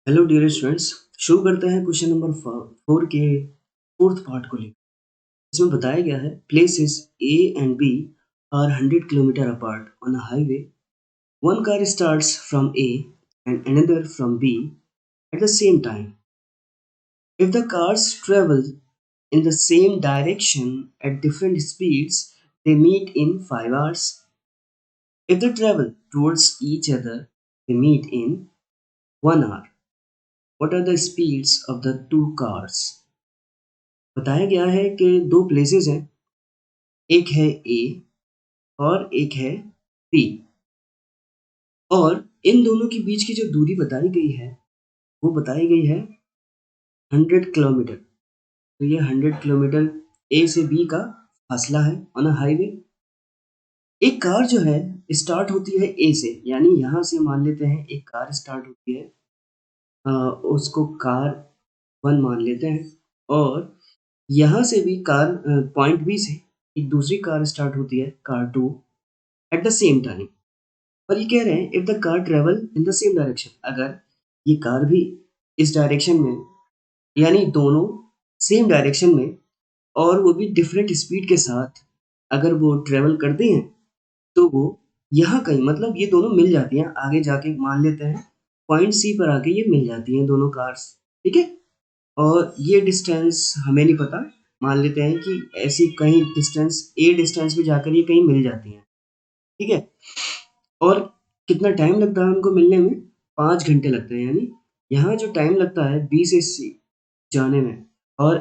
Hello dear students. शुरू करते हैं क्वेश्चन नंबर 4 के फोर्थ पार्ट को लेकर। इसमें बताया गया है places A and B are 100 kilometer apart on a highway. One car starts from A and another from B at the same time. If the cars travel in the same direction at different speeds, they meet in 5 hours. If they travel towards each other, they meet in 1 hour. What are the speeds of the two cars? बताया गया है कि दो places हैं, एक है ए और एक है बी, और इन दोनों के बीच की जो दूरी बताई गई है वो बताई गई है 100 किलोमीटर। तो ये 100 किलोमीटर ए से बी का फासला है ऑन अ हाईवे। एक कार जो है स्टार्ट होती है ए से, यानी यहाँ से मान लेते हैं एक कार स्टार्ट होती है, उसको कार 1 मान लेते हैं, और यहाँ से भी कार पॉइंट बी से एक दूसरी कार स्टार्ट होती है, car 2, eight the same time. और ये कह रहे हैं if the car travel in the same direction, अगर ये कार भी इस डायरेक्शन में, यानी दोनों सेम डायरेक्शन में, और वो भी डिफरेंट स्पीड के साथ अगर वो ट्रेवल करते हैं, तो वो यहाँ कहीं, मतलब ये दोनों मिल जाती हैं आगे जाके, मान लेते हैं पॉइंट सी पर आके ये मिल जाती हैं दोनों कार्स। ठीक है, और ये डिस्टेंस हमें नहीं पता, मान लेते हैं कि ऐसी कहीं डिस्टेंस ए डिस्टेंस पे जाकर ये कहीं मिल जाती हैं। ठीक है, और कितना टाइम लगता है उनको मिलने में? 5 घंटे लगते हैं। यानी यहाँ जो टाइम लगता है बी से सी जाने में, और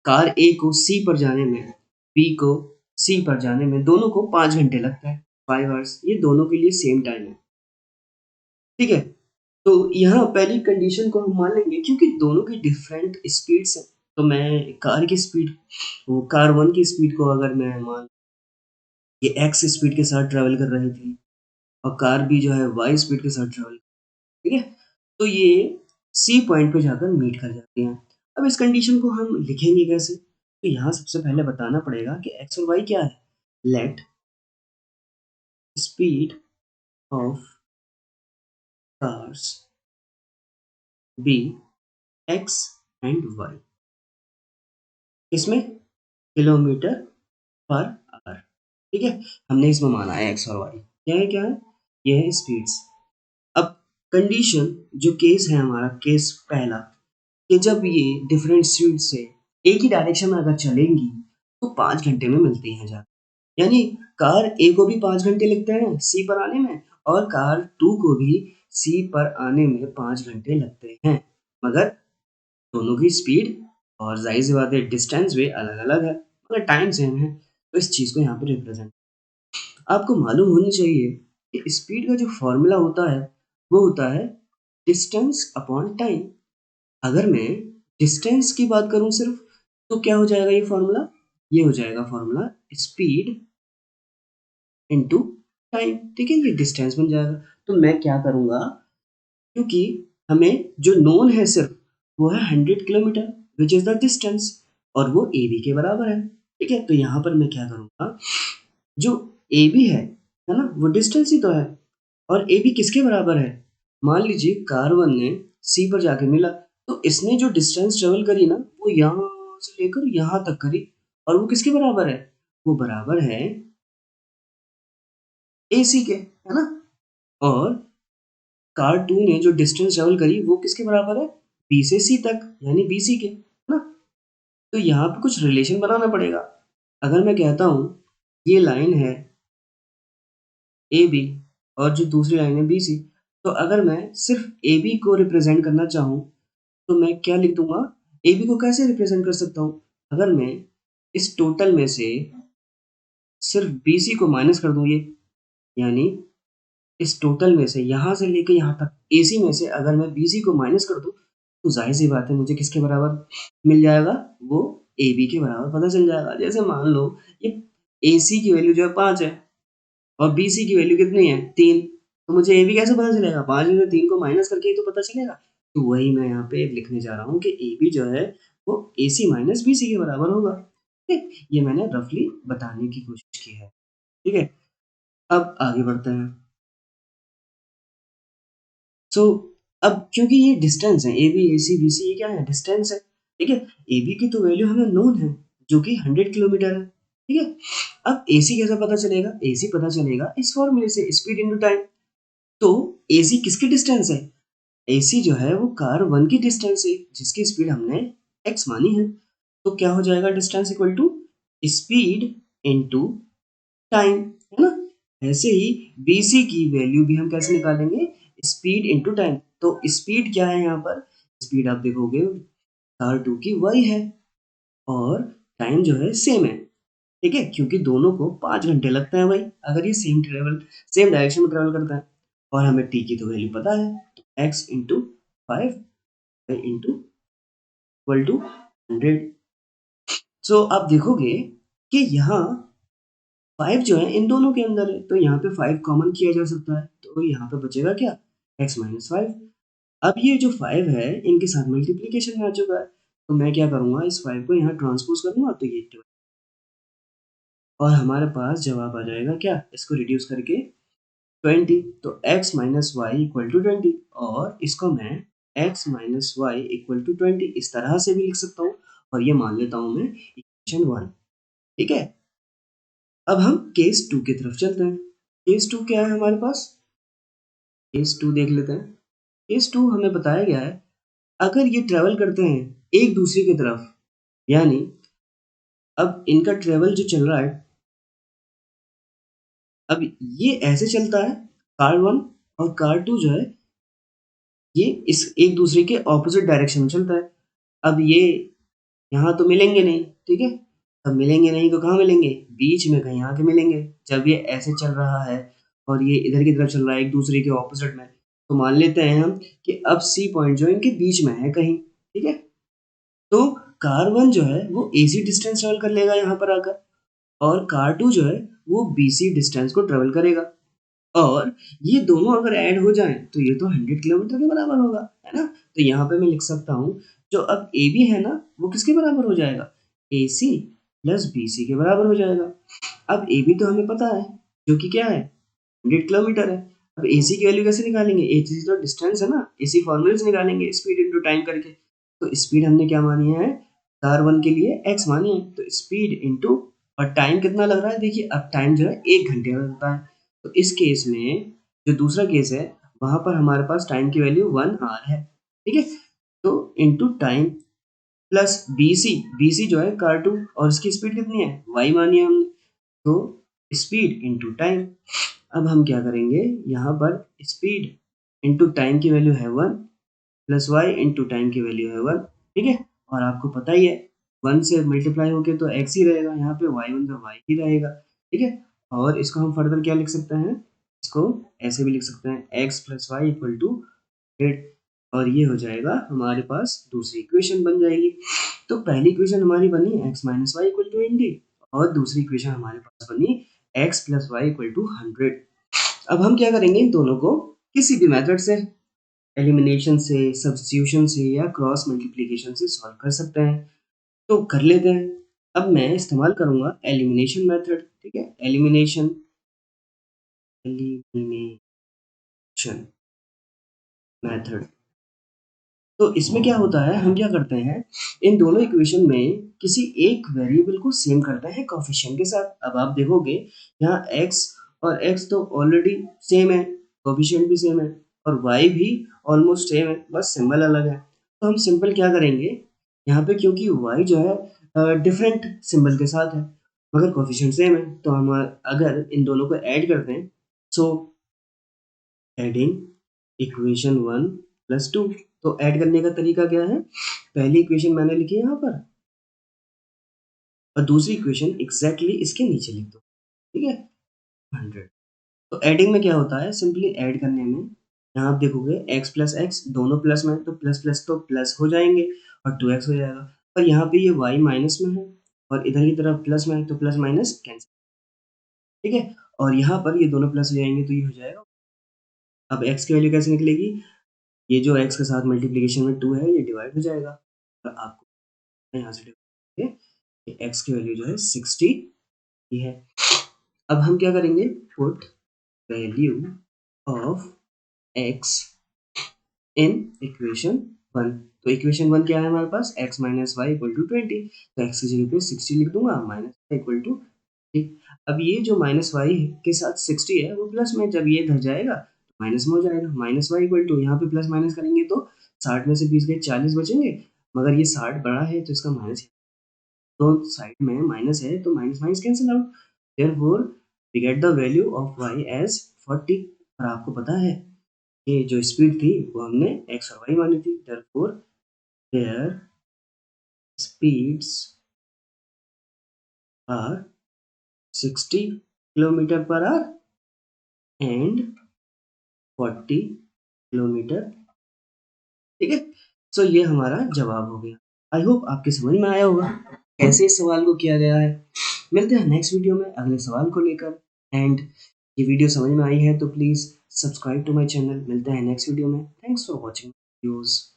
कार ए को सी पर जाने में, बी को सी पर जाने में, दोनों को 5 घंटे लगता है, 5 आवर्स। ये दोनों के लिए सेम टाइम है। ठीक है, तो यहाँ पहली कंडीशन को हम मान लेंगे, क्योंकि दोनों की डिफरेंट स्पीड्स हैं। तो मैं कार की स्पीड, वो कार 1 की स्पीड को अगर मैं मान, ये एक्स स्पीड के साथ ट्रैवल कर रही थी, और कार भी जो है वाई स्पीड के साथ ट्रैवल, ठीक है, तो ये सी पॉइंट पे जाकर मीट कर जाती हैं। अब इस कंडीशन को हम लिखेंगे कैसे? तो यहाँ सबसे पहले बताना पड़ेगा कि एक्स और वाई क्या है। Let speed of cars be X and Y, इसमें किलोमीटर पर आवर। ठीक है, हमने इसमें माना है एक्स और वाई, क्या है ये है स्पीड्स। अब कंडीशन, जो केस है हमारा, केस पहला, कि जब ये डिफरेंट स्पीड से एक ही डायरेक्शन में अगर चलेंगी तो 5 घंटे में मिलती हैं जा, यानी कार ए को भी 5 घंटे लगते हैं सी पर आने में, और कार 2 को भी सी पर आने में 5 घंटे लगते हैं। मगर दोनों की स्पीड और जाहिर सी बात है डिस्टेंस भी अलग अलग है, मगर टाइम सेम है। तो इस चीज़ को यहाँ पे रिप्रेजेंट आपको मालूम होनी चाहिए कि स्पीड का जो फॉर्मूला होता है वो होता है डिस्टेंस अपॉन टाइम। अगर मैं डिस्टेंस की बात करूं सिर्फ, तो क्या हो जाएगा ये फॉर्मूला? ये हो जाएगा फॉर्मूला स्पीड इनटू टाइम। ठीक है, ये डिस्टेंस बन जाएगा। तो मैं क्या करूंगा, क्योंकि हमें जो नोन है सिर्फ वो है 100 kilometre, which is the distance, और वो ए बी के बराबर है। ठीक है, तो यहाँ पर मैं क्या करूंगा, जो ए बी है ना, वो डिस्टेंस ही तो है, और ए बी किसके बराबर है? मान लीजिए कार 1 ने सी पर जाके मिला, तो इसने जो डिस्टेंस ट्रेवल करी ना, वो यहाँ से लेकर यहाँ तक करी, और वो किसके बराबर है? वो बराबर है ए सी के, है ना। और कार 2 ने जो डिस्टेंस ट्रेवल करी वो किसके बराबर है? बी से सी तक, यानी बी सी के, है ना। तो यहाँ पे कुछ रिलेशन बनाना पड़ेगा। अगर मैं कहता हूँ ये लाइन है ए बी, और जो दूसरी लाइन है बी सी, तो अगर मैं सिर्फ ए बी को रिप्रेजेंट करना चाहूँ, तो मैं क्या लिख दूंगा? ए बी को कैसे रिप्रेजेंट कर सकता हूँ? अगर मैं इस टोटल में से सिर्फ बी सी को माइनस कर दूँ, ये यानी इस टोटल में से यहाँ से लेके यहाँ तक ए सी में से अगर मैं बी सी को माइनस कर दूँ, तो जाहिर सी बात है मुझे किसके बराबर मिल जाएगा? वो ए बी के बराबर पता चल जाएगा। जैसे मान लो ये ए सी की वैल्यू जो है 5 है, और बी सी की वैल्यू कितनी है? 3। तो मुझे ए बी कैसे पता चलेगा? 5 में से 3 को माइनस करके ही तो पता चलेगा। तो वही मैं यहाँ पे लिखने जा रहा हूँ कि ए बी जो है वो ए सी माइनस बी सी के बराबर होगा। ठीक है, ये मैंने रफली बताने की कोशिश की है। ठीक है, अब आगे बढ़ते हैं। सो अब क्योंकि ये डिस्टेंस है, A B A C B C, ये क्या है, डिस्टेंस है, ठीक है। ए बी की तो वैल्यू हमें नोन है जो कि 100 किलोमीटर है, ठीक है। अब ए सी कैसे पता चलेगा, ए सी पता चलेगा इस फॉर्मूले से, स्पीड इंटू टाइम। तो ए सी किसकी डिस्टेंस है, ए सी जो है वो कार 1 की डिस्टेंस है जिसकी स्पीड हमने x मानी है। तो क्या हो जाएगा, distance equal to speed into time, है ना। ऐसे ही BC की वैल्यू भी हम कैसे निकालेंगे, स्पीड इंटू टाइम। तो स्पीड क्या है यहाँ पर, स्पीड आप देखोगे कार 2 की y है और टाइम जो है सेम है, ठीक है, क्योंकि दोनों को 5 घंटे लगते हैं भाई, अगर ये सेम डायरेक्शन में ट्रेवल करता है। और हमें t की तो वैल्यू पता है, तो x into 5 into equal to 100। So आप देखोगे कि यहाँ 5 जो है इन दोनों के अंदर है, तो यहाँ पे 5 कॉमन किया जा सकता है, तो यहाँ पे बचेगा क्या, x माइनस 5। अब ये जो 5 है इनके साथ मल्टीप्लीकेशन में आ चुका है, तो मैं क्या करूँगा, इस 5 को यहाँ ट्रांसपोज करूँगा, तो ये और हमारे पास जवाब आ जाएगा क्या, इसको रिड्यूस करके 20। तो x minus y equal to 20, और इसको मैं x minus y equal to 20 इस तरह से भी लिख सकता हूँ, और ये मान लेता हूँ मैं इक्वेशन 1, ठीक है। अब हम केस 2 की तरफ चलते हैं। केस 2 क्या है हमारे पास, केस 2 देख लेते हैं। केस 2 हमें बताया गया है, अगर ये ट्रेवल करते हैं एक दूसरे की तरफ, यानी अब इनका ट्रेवल जो चल रहा है, अब ये ऐसे चलता है, कार 1 और कार 2 जो है ये इस एक दूसरे के ऑपोजिट डायरेक्शन में चलता है। अब ये यहाँ तो मिलेंगे नहीं, ठीक है। अब मिलेंगे नहीं तो कहाँ मिलेंगे, बीच में कहीं आके मिलेंगे। जब ये ऐसे चल रहा है और ये इधर की तरफ चल रहा है एक दूसरे के ऑपोजिट में, तो मान लेते हैं हम कि अब सी पॉइंट जो इनके बीच में है कहीं, ठीक है। तो कार 1 जो है वो AC डिस्टेंस ट्रेवल कर लेगा यहाँ पर आकर, और कार 2 जो है वो BC डिस्टेंस को ट्रेवल करेगा। और ये दोनों अगर ऐड हो जाएँ तो ये तो 100 किलोमीटर के बराबर होगा, है ना? तो यहाँ पे मैं लिख सकता हूँ, जो अब AB है ना, वो किसके बराबर हो जाएगा? AC प्लस BC के बराबर हो जाएगा। अब AB तो हमें पता है, जो कि क्या है? 100 किलोमीटर है। अब AC की वैल्यू कैसे निकालेंगे? AC तो डिस्टेंस है ना, AC फॉर्मूले से निकालेंगे स्पीड इंटू टाइम करके। तो स्पीड हमने क्या मानी है? कार 1 के लिए x मानी है, तो स्पीड इंटू और टाइम कितना लग रहा है? देखिए अब टाइम जो है 1 घंटे का लगता है। तो इस केस में जो दूसरा केस है, वहाँ पर हमारे पास टाइम की वैल्यू 1 आवर है, ठीक है? तो इंटू टाइम प्लस BC जो है कार 2 और इसकी स्पीड कितनी है? y मानी है हमने, तो स्पीड इंटू टाइम। अब हम क्या करेंगे, यहाँ पर स्पीड इंटू टाइम की वैल्यू है 1 प्लस वाई इंटू टाइम की वैल्यू है 1, ठीक है। और आपको पता ही है 1 से मल्टीप्लाई होके तो x ही रहेगा, यहाँ पे y1 का y ही रहेगा, ठीक है। और इसको हम फर्दर क्या लिख सकते हैं, इसको ऐसे भी लिख सकते हैं x plus y equal to 8, और ये हो जाएगा हमारे पास दूसरी इक्वेशन बन जाएगी। तो पहली इक्वेशन हमारी बनी x minus y equal to 20, और दूसरी इक्वेशन हमारे पास बनी x plus y equal to 100। अब हम क्या करेंगे, इन दोनों को किसी भी मेथड से, एलिमिनेशन से, सब्स्टिट्यूशन से या क्रॉस मल्टीप्लिकेशन से सॉल्व कर सकते हैं, तो कर लेते हैं। अब मैं इस्तेमाल करूंगा एलिमिनेशन मेथड, ठीक है। एलिमिनेशन एलिमिनेशन मेथड, तो इसमें क्या होता है, हम क्या करते हैं, इन दोनों इक्वेशन में किसी एक वेरिएबल को सेम करते हैं कोफिशिएंट के साथ। अब आप देखोगे यहाँ x और x तो ऑलरेडी सेम है, कोफिशिएंट भी सेम है, और y भी ऑलमोस्ट सेम है, बस सिंबल अलग है। तो हम सिंपल क्या करेंगे यहाँ पे, क्योंकि y जो है डिफरेंट सिंबल के साथ है मगर कोफिशिएंट सेम है, तो हम अगर इन दोनों को ऐड करते हैं, सो एडिंग इक्वेशन 1 प्लस 2। तो ऐड करने का तरीका क्या है, पहली इक्वेशन मैंने लिखी है यहाँ पर, और दूसरी इक्वेशन एग्जैक्टली इसके नीचे लिख दो, ठीक है, 100। तो एडिंग में क्या होता है, सिंपली ऐड करने में यहाँ आप देखोगे x प्लस एक्स दोनों प्लस में, तो प्लस प्लस तो प्लस हो जाएंगे और 2x हो जाएगा। और यहाँ पे ये y माइनस में है और इधर की तरफ प्लस में है, तो प्लस माइनस कैंसिल, ठीक है। और यहाँ पर ये दोनों प्लस हो जाएंगे, तो ये हो जाएगा। अब x की वैल्यू कैसे निकलेगी, ये जो x के साथ मल्टीप्लिकेशन में 2 है ये डिवाइड हो जाएगा, और आपको यहाँ से डिवाइड करके x की वैल्यू जो है 60 ही है। अब हम क्या करेंगे, put value of x in equation 1। तो इक्वेशन 1 क्या है हमारे पास, x minus y equal to 20। तो x की जगह पे 60 लिख दूंगा, माइनस वाई इक्वल टू। अब ये जो माइनस वाई के साथ 60 है वो प्लस में जब ये इधर जाएगा तो माइनस में हो जाएगा। माइनस वाई इक्वल टू, यहाँ पे प्लस माइनस करेंगे तो 60 में से 20 गए 40 बचेंगे, मगर ये 60 बड़ा है तो इसका माइनस, तो साइड में माइनस है तो minus minus cancel out. Therefore we get the value of y as 40। और आपको पता है कि जो स्पीड थी वो हमने x और y मानी थी। Therefore their speeds are 60 kilometre per hour and 40 kilometre. ठीक है, सो ये हमारा जवाब हो गया। आई होप आपके समझ में आया होगा कैसे इस सवाल को किया गया है। मिलते हैं नेक्स्ट वीडियो में अगले सवाल को लेकर। एंड ये वीडियो समझ में आई है तो please subscribe to my channel. मिलते हैं नेक्स्ट वीडियो में। Thanks for watching videos.